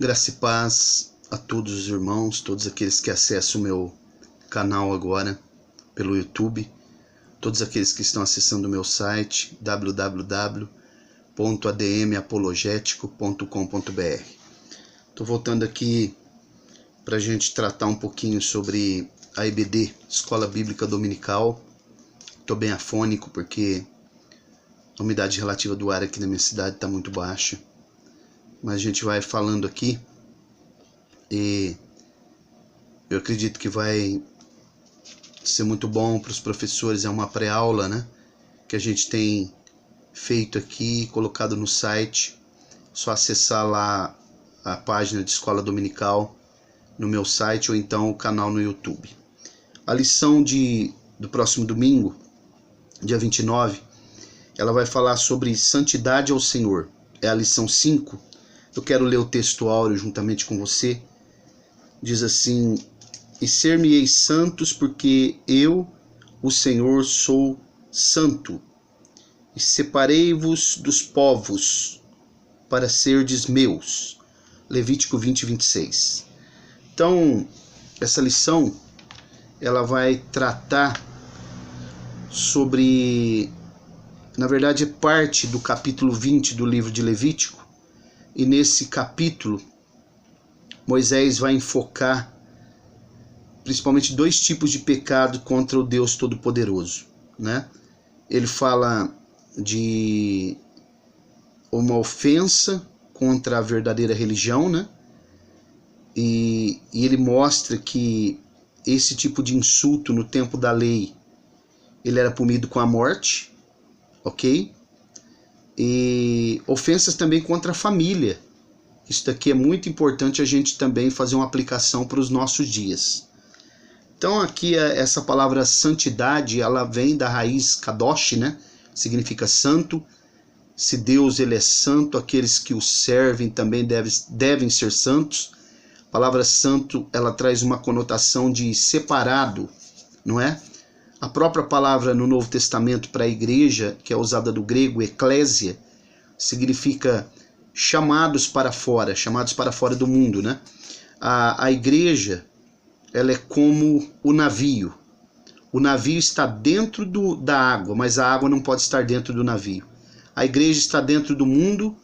Graça e paz a todos os irmãos, todos aqueles que acessam o meu canal agora pelo YouTube, todos aqueles que estão acessando o meu site www.admapologético.com.br. Estou voltando aqui para a gente tratar um pouquinho sobre a EBD, Escola Bíblica Dominical. Estou bem afônico porque a umidade relativa do ar aqui na minha cidade está muito baixa. Mas a gente vai falando aqui e eu acredito que vai ser muito bom para os professores. É uma pré-aula, né, que a gente tem feito aqui, colocado no site. Só acessar lá a página de Escola Dominical no meu site ou então o canal no YouTube. A lição do próximo domingo, dia 29, ela vai falar sobre santidade ao Senhor. É a lição 5. Eu quero ler o texto áureo juntamente com você. Diz assim: e ser-me-eis santos, porque eu, o Senhor, sou santo. E separei-vos dos povos, para serdes meus. Levítico 20, 26. Então, essa lição, ela vai tratar sobre, na verdade, é parte do capítulo 20 do livro de Levítico. E nesse capítulo, Moisés vai enfocar principalmente dois tipos de pecado contra o Deus Todo-Poderoso, né? Ele fala de uma ofensa contra a verdadeira religião, né? E ele mostra que esse tipo de insulto no tempo da lei, ele era punido com a morte, ok? E ofensas também contra a família. Isso daqui é muito importante a gente também fazer uma aplicação para os nossos dias. Então aqui essa palavra santidade, ela vem da raiz kadosh, né? Significa santo. Se Deus ele é santo, aqueles que o servem também devem ser santos. A palavra santo, ela traz uma conotação de separado, não é? A própria palavra no Novo Testamento para a igreja, que é usada do grego, eclésia, significa chamados para fora do mundo, né? A igreja, ela é como o navio. O navio está dentro da água, mas a água não pode estar dentro do navio. A igreja está dentro do mundo,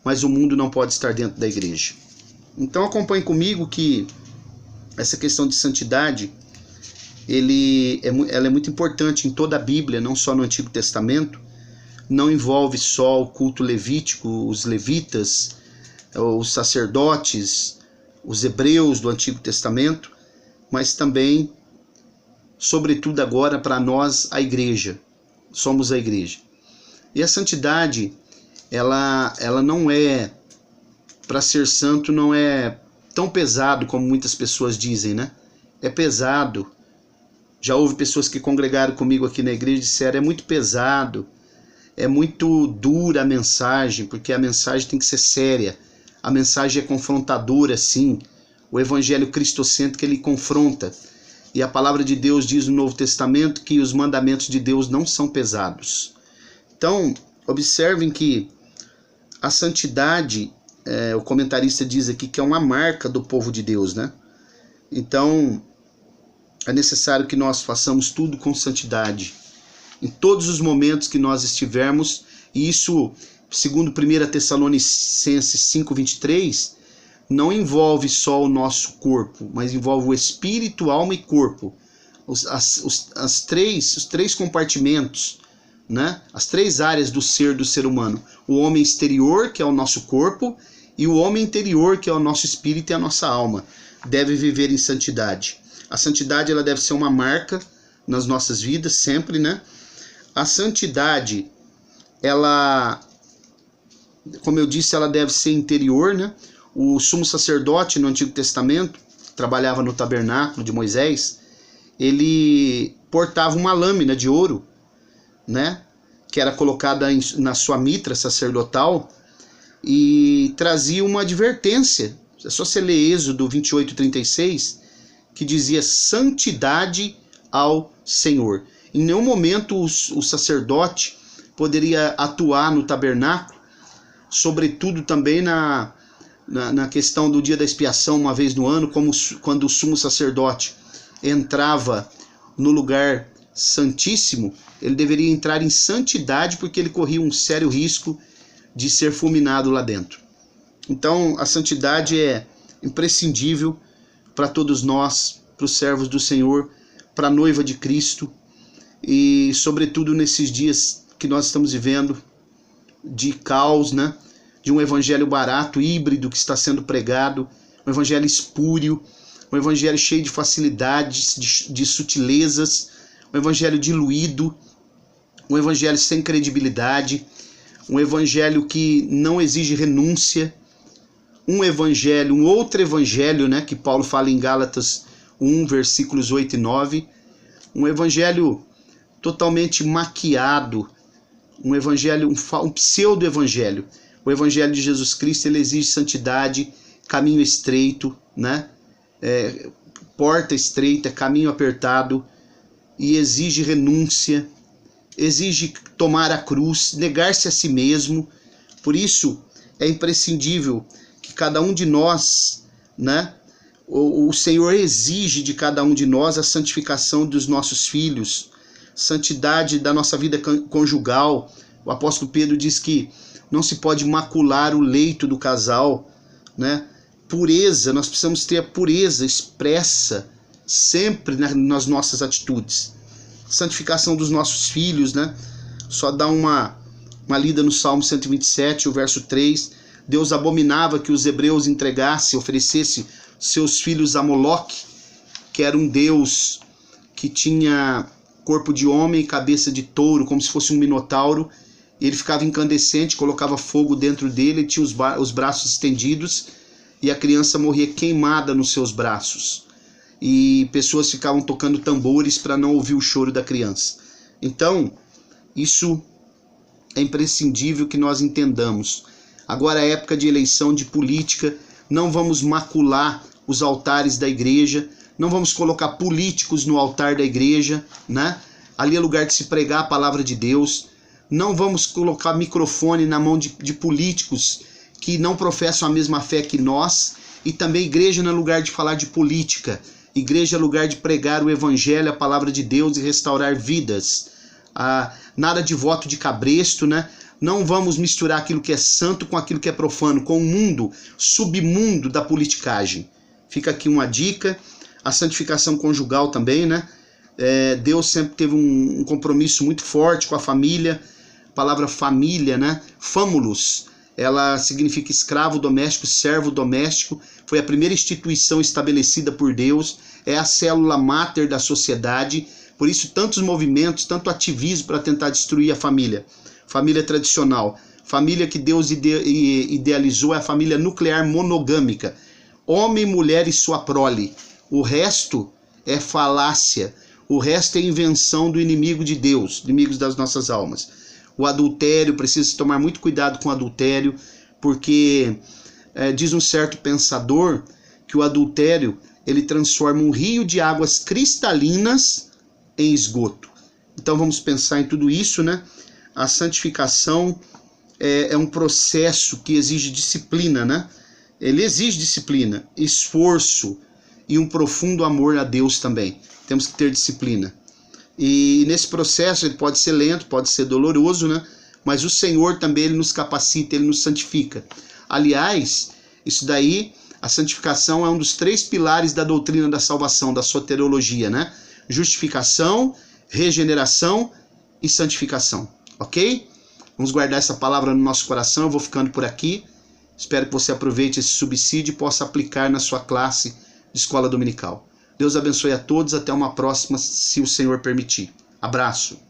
mas o mundo não pode estar dentro da igreja. Então acompanhe comigo que essa questão de santidade, ela é muito importante em toda a Bíblia, não só no Antigo Testamento. Não envolve só o culto levítico, os levitas, os sacerdotes, os hebreus do Antigo Testamento, mas também, sobretudo agora, para nós, a igreja. Somos a igreja. E a santidade, ela não é, para ser santo, não é tão pesado como muitas pessoas dizem, né? É pesado. Já houve pessoas que congregaram comigo aqui na igreja e disseram: é muito pesado, é muito dura a mensagem, porque a mensagem tem que ser séria. A mensagem é confrontadora, sim. O evangelho cristocêntrico, ele confronta. E a palavra de Deus diz no Novo Testamento que os mandamentos de Deus não são pesados. Então, observem que a santidade, o comentarista diz aqui que é uma marca do povo de Deus, né? Então, é necessário que nós façamos tudo com santidade, em todos os momentos que nós estivermos. E isso, segundo 1 Tessalonicenses 5:23, não envolve só o nosso corpo, mas envolve o espírito, alma e corpo. Os três compartimentos, né? As três áreas do ser humano. O homem exterior, que é o nosso corpo, e o homem interior, que é o nosso espírito e a nossa alma, deve viver em santidade. A santidade, ela deve ser uma marca nas nossas vidas, sempre, né? A santidade, ela, como eu disse, ela deve ser interior, né? O sumo sacerdote no Antigo Testamento, trabalhava no tabernáculo de Moisés, ele portava uma lâmina de ouro, né? Que era colocada na sua mitra sacerdotal e trazia uma advertência. É só você ler Êxodo 28:36, que dizia santidade ao Senhor. Em nenhum momento o sacerdote poderia atuar no tabernáculo, sobretudo também na questão do dia da expiação, uma vez no ano, como quando o sumo sacerdote entrava no lugar santíssimo, ele deveria entrar em santidade, porque ele corria um sério risco de ser fulminado lá dentro. Então, a santidade é imprescindível para todos nós, para os servos do Senhor, para a noiva de Cristo, e sobretudo nesses dias que nós estamos vivendo de caos, né? De um evangelho barato, híbrido, que está sendo pregado, um evangelho espúrio, um evangelho cheio de facilidades, de sutilezas, um evangelho diluído, um evangelho sem credibilidade, um evangelho que não exige renúncia, um outro evangelho, né, que Paulo fala em Gálatas 1, versículos 8 e 9, um evangelho totalmente maquiado, um evangelho, um pseudo-evangelho. O evangelho de Jesus Cristo, ele exige santidade, caminho estreito, né? Porta estreita, caminho apertado, e exige renúncia, exige tomar a cruz, negar-se a si mesmo. Por isso é imprescindível que cada um de nós, né? O Senhor exige de cada um de nós a santificação dos nossos filhos, santidade da nossa vida conjugal. O apóstolo Pedro diz que não se pode macular o leito do casal, né? Pureza, nós precisamos ter a pureza expressa sempre nas nossas atitudes. Santificação dos nossos filhos, né? Só dá uma lida no Salmo 127, o verso 3. Deus abominava que os hebreus oferecessem seus filhos a Moloque, que era um deus que tinha corpo de homem e cabeça de touro, como se fosse um minotauro. Ele ficava incandescente, colocava fogo dentro dele, tinha os braços estendidos, e a criança morria queimada nos seus braços. E pessoas ficavam tocando tambores para não ouvir o choro da criança. Então, isso é imprescindível que nós entendamos. Agora é época de eleição, de política, não vamos macular os altares da igreja, não vamos colocar políticos no altar da igreja, né? Ali é lugar de se pregar a palavra de Deus. Não vamos colocar microfone na mão de políticos que não professam a mesma fé que nós. E também igreja não é lugar de falar de política. Igreja é lugar de pregar o evangelho, a palavra de Deus e restaurar vidas. Nada de voto de cabresto, né? Não vamos misturar aquilo que é santo com aquilo que é profano, com o mundo, submundo da politicagem. Fica aqui uma dica. A santificação conjugal também, né? Deus sempre teve um compromisso muito forte com a família. A palavra família, né? Famulus, ela significa escravo doméstico, servo doméstico. Foi a primeira instituição estabelecida por Deus. É a célula máter da sociedade. Por isso, tantos movimentos, tanto ativismo para tentar destruir a família. Família tradicional. Família que Deus idealizou é a família nuclear monogâmica. Homem, mulher e sua prole. O resto é falácia. O resto é invenção do inimigo de Deus, inimigos das nossas almas. O adultério, precisa se tomar muito cuidado com o adultério, porque diz um certo pensador que o adultério ele transforma um rio de águas cristalinas em esgoto. Então vamos pensar em tudo isso, né? A santificação é um processo que exige disciplina, né? Ele exige disciplina, esforço e um profundo amor a Deus também. Temos que ter disciplina. E nesse processo ele pode ser lento, pode ser doloroso, né? Mas o Senhor também ele nos capacita, ele nos santifica. Aliás, isso daí, a santificação é um dos 3 pilares da doutrina da salvação, da soteriologia, né? Justificação, regeneração e santificação, ok? Vamos guardar essa palavra no nosso coração. Eu vou ficando por aqui. Espero que você aproveite esse subsídio e possa aplicar na sua classe de escola dominical. Deus abençoe a todos. Até uma próxima, se o Senhor permitir. Abraço.